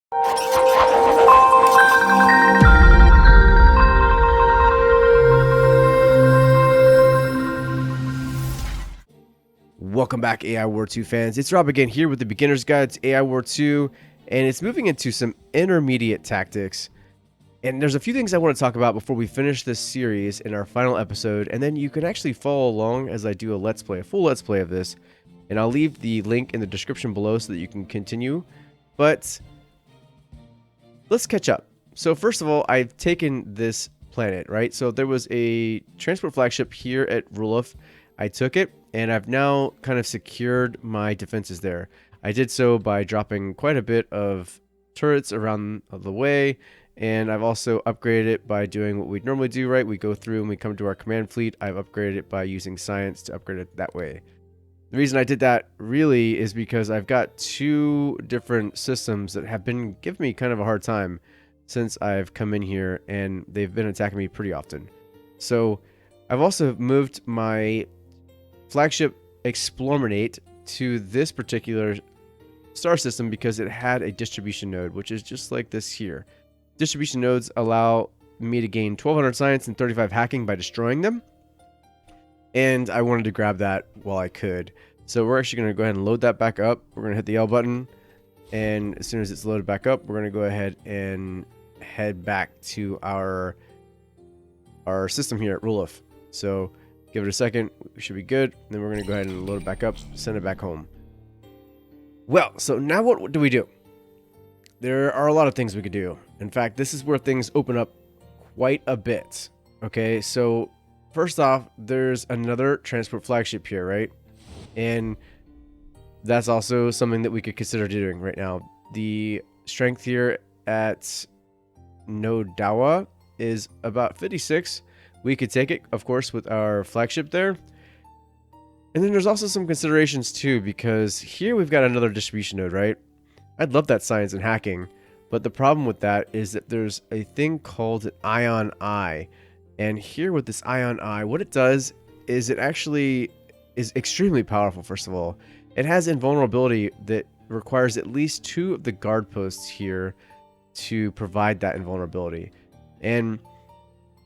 Welcome back, AI War 2 fans. It's Rob again here with the Beginner's Guide to AI War 2, and it's moving into some intermediate tactics. And there's a few things I want to talk about before we finish this series in our final episode, and then you can actually follow along as I do a Let's Play, a full Let's Play of this. And I'll leave the link in the description below so that you can continue. But let's catch up. So first of all, I've taken this planet, right? So there was a transport flagship here at Rulef. I took it, and I've now kind of secured my defenses there. I did so by dropping quite a bit of turrets around the way, and I've also upgraded it by doing what we'd normally do, right? We go through and we come to our command fleet. I've upgraded it by using science to upgrade it that way. The reason I did that really is because I've got two different systems that have been giving me kind of a hard time since I've come in here, and they've been attacking me pretty often. So I've also moved my flagship eXplanation to this particular star system because it had a distribution node, which is just like this here. Distribution nodes allow me to gain 1200 science and 35 hacking by destroying them, and I wanted to grab that while I could. So we're actually going to go ahead and load that back up. We're going to hit the L button, and as soon as it's loaded back up, we're going to go ahead and head back to our system here at Rulef. So give it a second, we should be good. Then we're going to go ahead and load it back up, send it back home. Well, so now what do we do? There are a lot of things we could do. In fact, this is where things open up quite a bit. Okay, so first off, there's another transport flagship here, right? And that's also something that we could consider doing right now. The strength here at Nodawa is about 56. We could take it, of course, with our flagship there. And then there's also some considerations too, because here we've got another distribution node, right? I'd love that science and hacking, but the problem with that is that there's a thing called an ion eye. And here with this ion eye, what it does is it actually is extremely powerful. First of all, it has invulnerability that requires at least 2 of the guard posts here to provide that invulnerability. And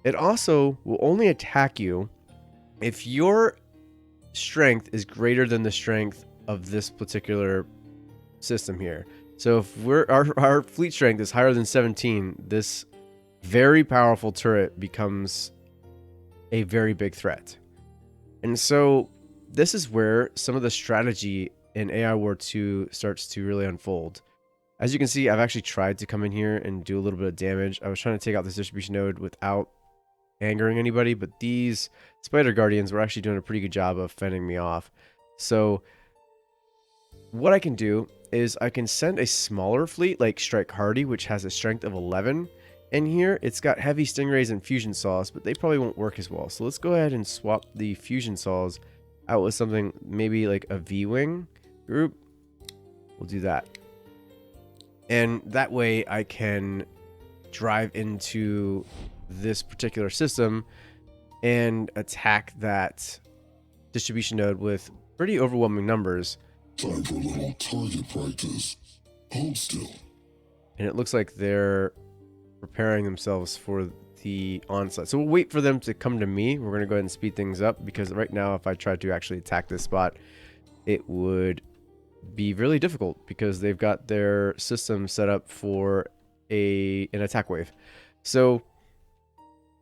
it also will only attack you if your strength is greater than the strength of this particular system here. So if our fleet strength is higher than 17, this very powerful turret becomes a very big threat. And so this is where some of the strategy in AI War 2 starts to really unfold. As you can see, I've actually tried to come in here and do a little bit of damage. I was trying to take out this distribution node without angering anybody, but these Spider Guardians were actually doing a pretty good job of fending me off. So what I can do is I can send a smaller fleet like Strike Hardy, which has a strength of 11. In here, it's got heavy stingrays and fusion saws, but they probably won't work as well. So let's go ahead and swap the fusion saws out with something maybe like a V-Wing group. We'll do that. And that way I can drive into this particular system and attack that distribution node with pretty overwhelming numbers. Time for a little target practice. Hold still. And it looks like they're preparing themselves for the onslaught. So we'll wait for them to come to me. We're going to go ahead and speed things up, because right now if I tried to actually attack this spot, it would be really difficult because they've got their system set up for an attack wave. So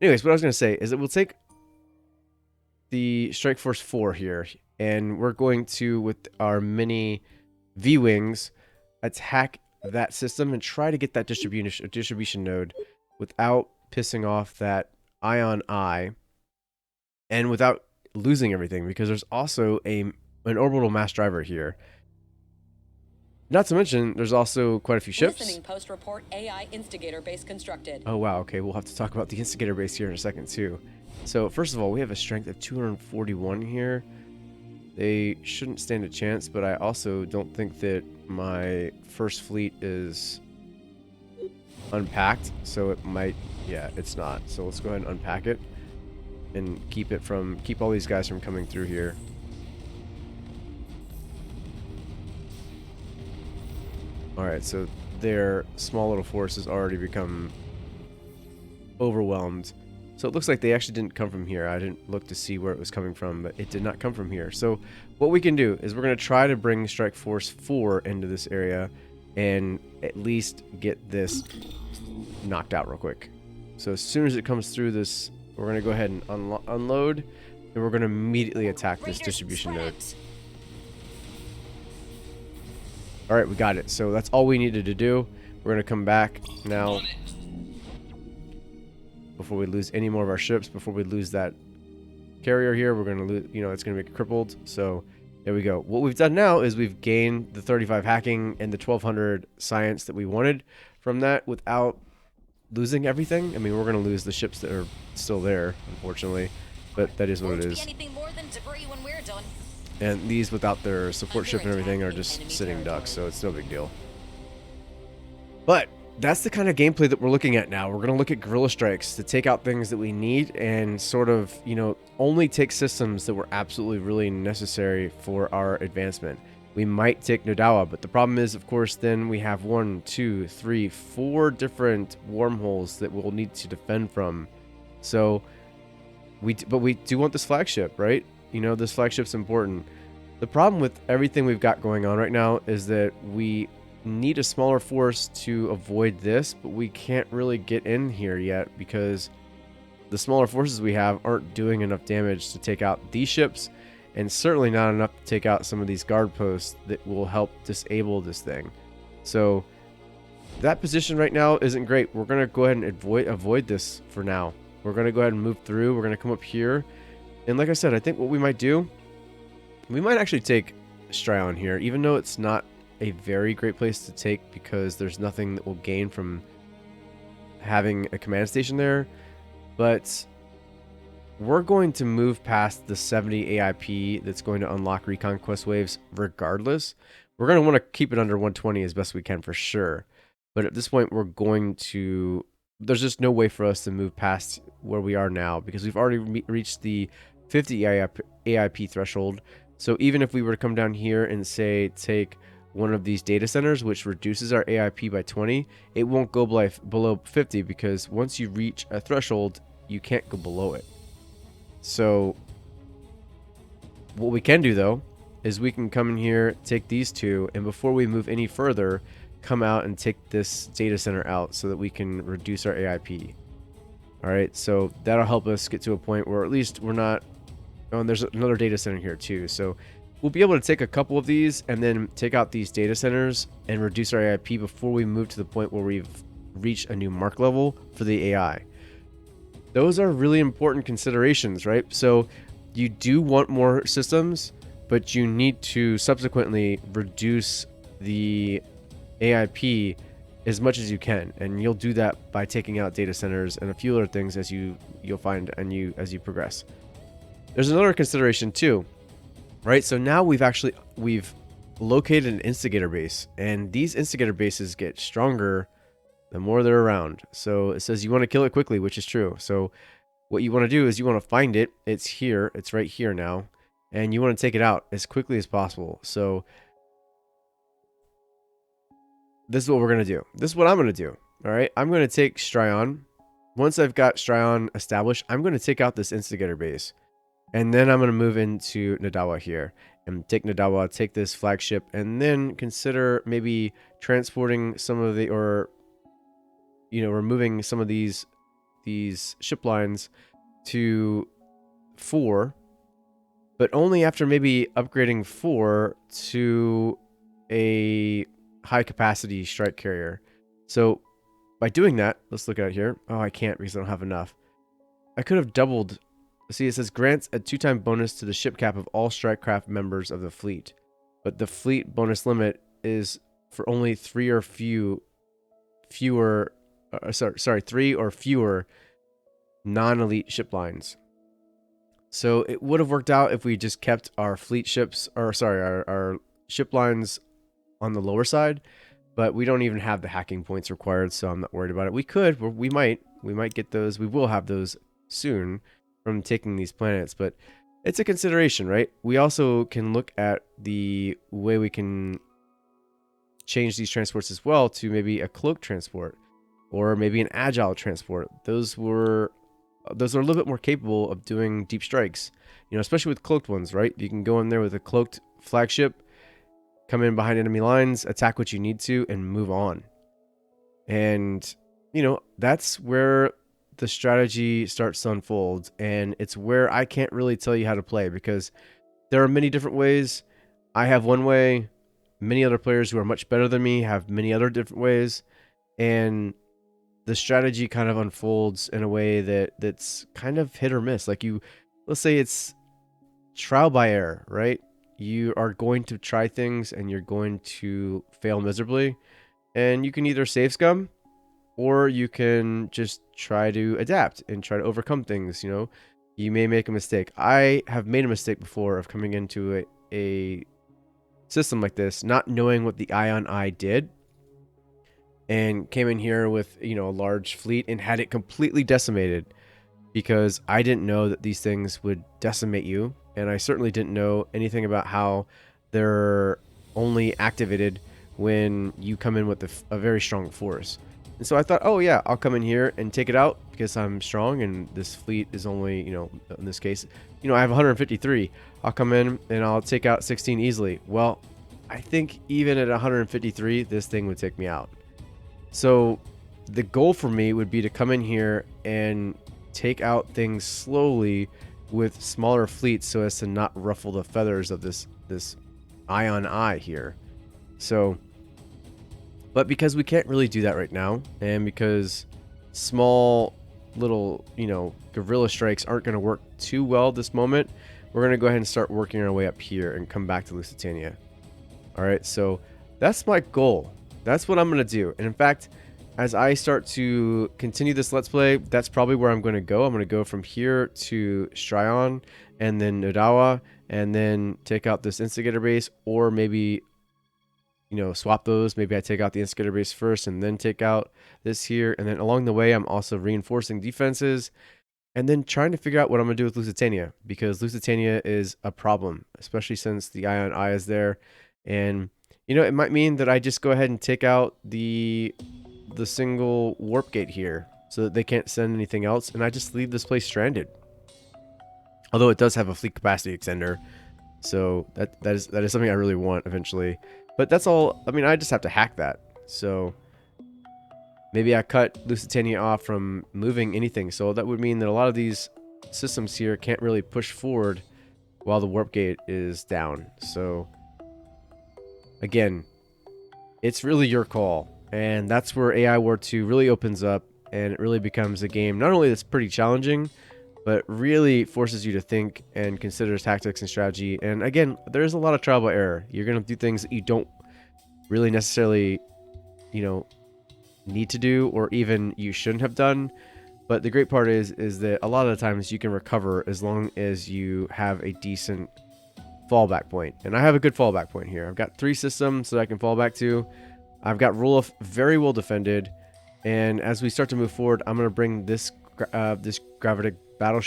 anyways, what I was going to say is that we'll take the Strike Force 4 here, and we're going to, with our mini V-Wings, attack that system and try to get that distribution node without pissing off that ion eye and without losing everything, because there's also an orbital mass driver here. Not to mention, there's also quite a few ships. Listening post report AI instigator base constructed. Oh wow, okay, we'll have to talk about the instigator base here in a second too. So first of all, we have a strength of 241 here. They shouldn't stand a chance, but I also don't think that my first fleet is unpacked, so it might, yeah, it's not. So let's go ahead and unpack it and keep all these guys from coming through here. All right, so their small little force has already become overwhelmed. So it looks like they actually didn't come from here. I didn't look to see where it was coming from, but it did not come from here. So what we can do is we're going to try to bring Strike Force 4 into this area and at least get this knocked out real quick. So as soon as it comes through this, we're going to go ahead and unload, and we're going to immediately attack this distribution node. All right, we got it. So that's all we needed to do. We're going to come back now before we lose any more of our ships, before we lose that carrier here. We're going to lose, it's going to be crippled. So there we go. What we've done now is we've gained the 35 hacking and the 1200 science that we wanted from that without losing everything. I mean, we're going to lose the ships that are still there, unfortunately, but that is what it is. And these without their support ship and everything are just sitting ducks, so it's no big deal. But that's the kind of gameplay that we're looking at now. We're going to look at guerrilla strikes to take out things that we need and sort of, only take systems that were absolutely really necessary for our advancement. We might take Nodawa, but the problem is, of course, then we have 1, 2, 3, 4 different wormholes that we'll need to defend from. So, we do want this flagship, right? This flagship's important. The problem with everything we've got going on right now is that we need a smaller force to avoid this, but we can't really get in here yet because the smaller forces we have aren't doing enough damage to take out these ships, and certainly not enough to take out some of these guard posts that will help disable this thing. So that position right now isn't great. We're going to go ahead and avoid this for now. We're going to go ahead and move through. We're going to come up here. And like I said, I think what we might do, we might actually take Stryon here, even though it's not a very great place to take because there's nothing that will gain from having a command station there. But we're going to move past the 70 AIP that's going to unlock recon quest waves regardless. We're going to want to keep it under 120 as best we can for sure. But at this point, there's just no way for us to move past where we are now because we've already reached the 50 AIP threshold. So even if we were to come down here and say take one of these data centers, which reduces our AIP by 20, it won't go below 50 because once you reach a threshold, you can't go below it. So what we can do though is we can come in here, take these two, and before we move any further, come out and take this data center out so that we can reduce our AIP. All right, so that'll help us get to a point where at least we're not. Oh, and there's another data center here too. So we'll be able to take a couple of these and then take out these data centers and reduce our AIP before we move to the point where we've reached a new mark level for the AI. Those are really important considerations, right? So you do want more systems, but you need to subsequently reduce the AIP as much as you can, and you'll do that by taking out data centers and a few other things as you'll find as you progress. There's another consideration too, right? So now we've located an instigator base, and these instigator bases get stronger the more they're around. So it says you want to kill it quickly, which is true. So what you want to do is you want to find it. It's here. It's right here now, and you want to take it out as quickly as possible. So this is what we're going to do. This is what I'm going to do. All right. I'm going to take Stryon. Once I've got Stryon established, I'm going to take out this instigator base. And then I'm going to move into Nodawa here and take Nodawa, take this flagship, and then consider maybe transporting some of the, or, removing some of these ship lines to 4, but only after maybe upgrading 4 to a high capacity strike carrier. So by doing that, let's look at it here. Oh, I can't because I don't have enough. I could have doubled. See, it says grants a 2-time bonus to the ship cap of all strike craft members of the fleet, but the fleet bonus limit is for only 3 or fewer non-elite ship lines. So it would have worked out if we just kept our fleet ships, or sorry, our ship lines on the lower side, but we don't even have the hacking points required, so I'm not worried about it. We might get those. We will have those soon from taking these planets, but it's a consideration, right? We also can look at the way we can change these transports as well to maybe a cloak transport or maybe an agile transport. Those are a little bit more capable of doing deep strikes, especially with cloaked ones, right? You can go in there with a cloaked flagship, come in behind enemy lines, attack what you need to, and move on. And, that's where the strategy starts to unfold. And it's where I can't really tell you how to play because there are many different ways. I have one way. Many other players who are much better than me have many other different ways. And the strategy kind of unfolds in a way that's kind of hit or miss. Like let's say it's trial by error, right? You are going to try things and you're going to fail miserably. And you can either save scum or you can just try to adapt and try to overcome things. You may make a mistake. I have made a mistake before of coming into a system like this, not knowing what the Ion Eye did, and came in here with, a large fleet and had it completely decimated because I didn't know that these things would decimate you. And I certainly didn't know anything about how they're only activated when you come in with a very strong force. And so I thought, oh yeah, I'll come in here and take it out because I'm strong and this fleet is only, in this case, I have 153. I'll come in and I'll take out 16 easily. Well, I think even at 153, this thing would take me out. So the goal for me would be to come in here and take out things slowly with smaller fleets so as to not ruffle the feathers of this Ion Eye here. So, but because we can't really do that right now, and because small little, guerrilla strikes aren't going to work too well this moment, we're going to go ahead and start working our way up here and come back to Lusitania. All right, so that's my goal. That's what I'm going to do. And in fact, as I start to continue this Let's Play, that's probably where I'm going to go. I'm going to go from here to Stryon and then Nodawa and then take out this Instigator base, or maybe, swap those. Maybe I take out the Instigator base first and then take out this here. And then along the way, I'm also reinforcing defenses and then trying to figure out what I'm going to do with Lusitania, because Lusitania is a problem, especially since the Ion Eye is there. And, it might mean that I just go ahead and take out the single warp gate here so that they can't send anything else, and I just leave this place stranded. Although it does have a fleet capacity extender, so that is something I really want eventually. But that's all. I mean, I just have to hack that. So maybe I cut Lusitania off from moving anything. So that would mean that a lot of these systems here can't really push forward while the warp gate is down. So again, it's really your call. And that's where AI War 2 really opens up, and it really becomes a game not only that's pretty challenging, but really forces you to think and consider tactics and strategy. And again, there's a lot of trial by error. You're going to do things that you don't really necessarily, need to do, or even you shouldn't have done. But the great part is that a lot of the times you can recover as long as you have a decent fallback point. And I have a good fallback point here. I've got 3 systems that I can fall back to. I've got Roloff very well defended, and as we start to move forward, I'm going to bring this Gravitic battle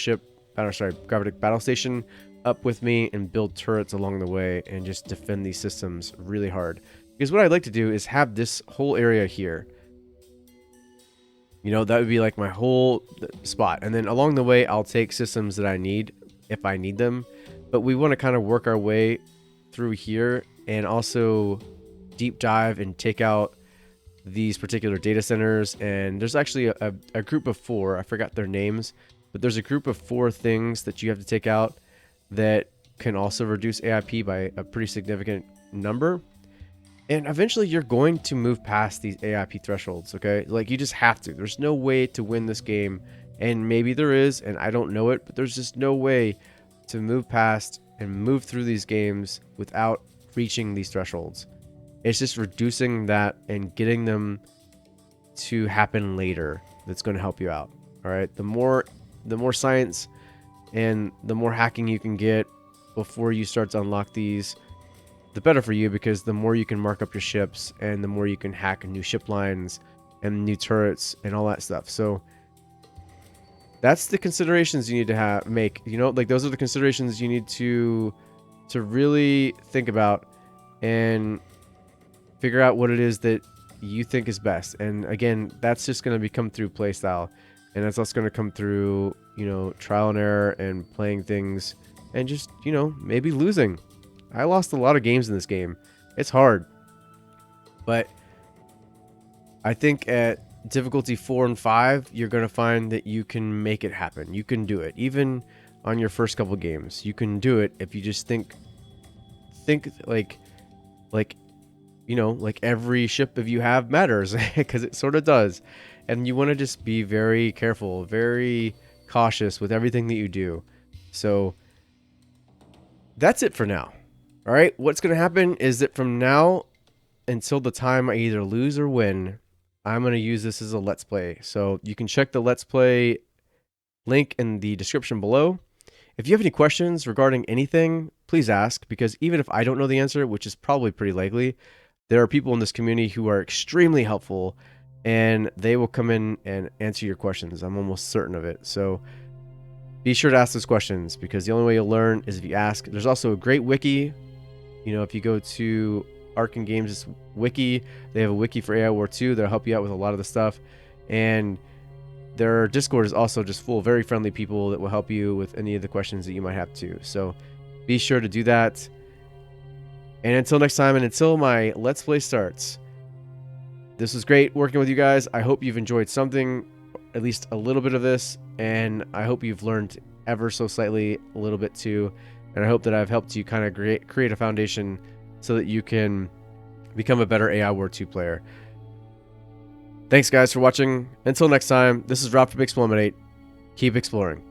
station up with me and build turrets along the way and just defend these systems really hard. Because what I'd like to do is have this whole area here. That would be like my whole spot, and then along the way, I'll take systems that I need if I need them. But we want to kind of work our way through here and also deep dive and take out these particular data centers. And there's actually a group of 4, I forgot their names, but there's a group of 4 things that you have to take out that can also reduce AIP by a pretty significant number. And eventually you're going to move past these AIP thresholds, okay? Like, you just have to. There's no way to win this game, and maybe there is, and I don't know it, but there's just no way to move past and move through these games without reaching these thresholds. It's just reducing that and getting them to happen later that's going to help you out. All right, the more science and the more hacking you can get before you start to unlock these, the better for you, because the more you can mark up your ships and the more you can hack new ship lines and new turrets and all that stuff. So that's the considerations you need to make. Like, those are the considerations you need to really think about. And Figure out what it is that you think is best. And again, that's just going to become through playstyle. And that's also going to come through, trial and error and playing things and just, maybe losing. I lost a lot of games in this game. It's hard. But I think at difficulty 4 and 5, you're going to find that you can make it happen. You can do it. Even on your first couple games, you can do it if you just think like every ship if you have matters, because it sort of does. And you want to just be very careful, very cautious with everything that you do. So that's it for now. All right, what's going to happen is that from now until the time I either lose or win, I'm going to use this as a Let's Play. So you can check the Let's Play link in the description below. If you have any questions regarding anything, please ask, because even if I don't know the answer, which is probably pretty likely, there are people in this community who are extremely helpful, and they will come in and answer your questions. I'm almost certain of it. So be sure to ask those questions, because the only way you'll learn is if you ask. There's also a great wiki. If you go to Arkan Games' wiki, they have a wiki for AI War 2. They'll help you out with a lot of the stuff. And their Discord is also just full of very friendly people that will help you with any of the questions that you might have too. So be sure to do that. And until next time, and until my Let's Play starts, this was great working with you guys. I hope you've enjoyed something, at least a little bit of this, and I hope you've learned ever so slightly a little bit too. And I hope that I've helped you kind of create a foundation so that you can become a better AI War 2 player. Thanks guys for watching. Until next time, this is Rob from eXplanation. Keep exploring.